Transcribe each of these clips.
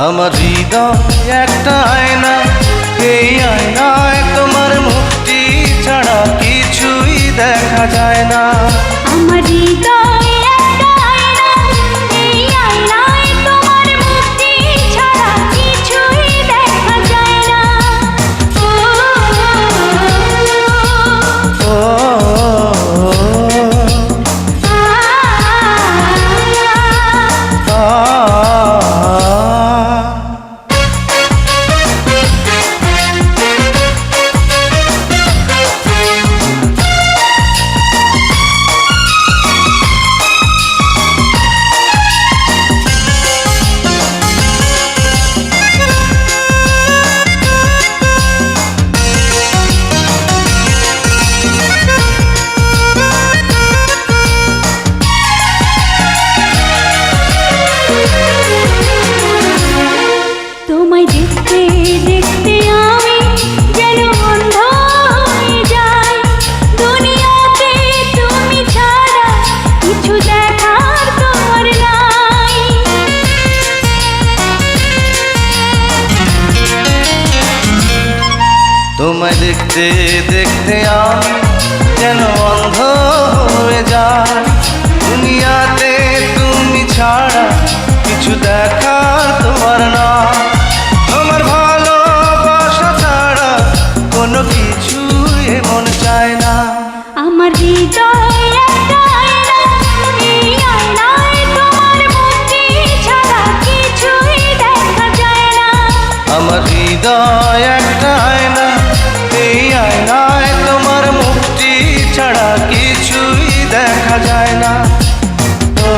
আমার হৃদয় একটা আয়না, এই আয়নায় তোমার মুক্তি ছাড়া কিছুই দেখা যায় না। আমার হৃদয় একটা আয়না, এই আয়নায় তোমার মুক্তি ছাড়া কিছুই দেখা যায় না। ও তোমায় দেখতে দেখতে আমি যেন অন্ধ হয়ে যাই। দুনিয়াতে তুমি ছাড়া কিছু দেখার তোমার নাই। তোমায় দেখতে দেখতে আমি যেন অন্ধ হয়ে যাই। দুনিয়াতে তুমি ছাড়া কিছু দেখার তোমার না। তোমার ভালোবাসা ছাড়া কোনো কিছু এমন চায় না। আমার হৃদয় একটা আয়না, এই আয়নায় তোমার মুক্তি ছাড়া কিছুই দেখা যায় না। আমার হৃদয় একটা আয়না, এই আয়নায় তোমার মুক্তি ছাড়া কিছুই দেখা যায় না। ও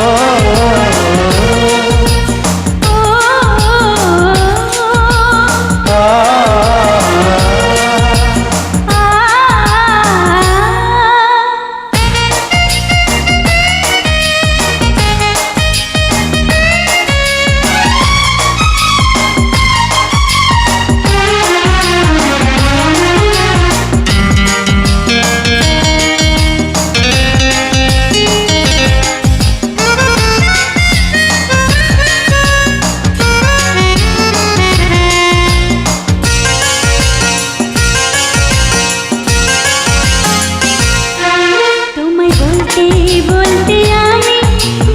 তোমায় বলতে বলতে আমি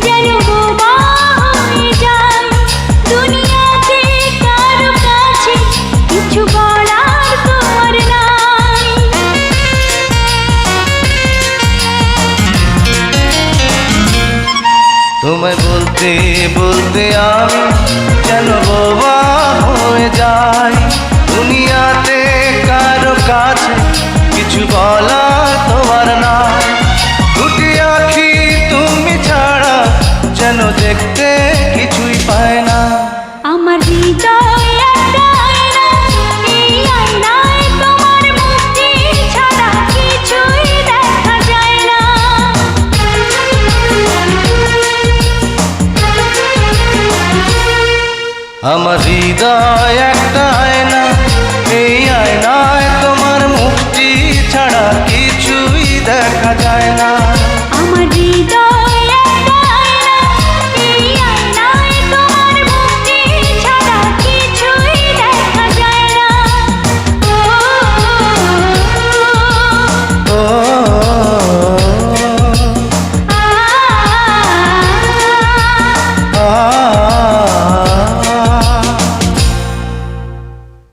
যেন বোবা হয়ে যাই। দুনিয়াতে কারো কাছে কিছু বলার তোমার নাই। তোমায় বলতে বলতে আমি যেন বোবা হয়ে যাই। দুনিয়াতে কারো কাছে কিছু বলা তোমার নাই। দুটি আঁখি তুমি ছাড়া যেন দেখতে কিছুই পায় না। আমার হৃদয় একটা আয়না, এই আয়নায় তোমার মুক্তি ছাড়া কিছুই দেখা যায় না। আমার হৃদয় একটা আয়না, এই আয়নায় তোমার মুক্তি ছাড়া কিছুই দেখা যায় না।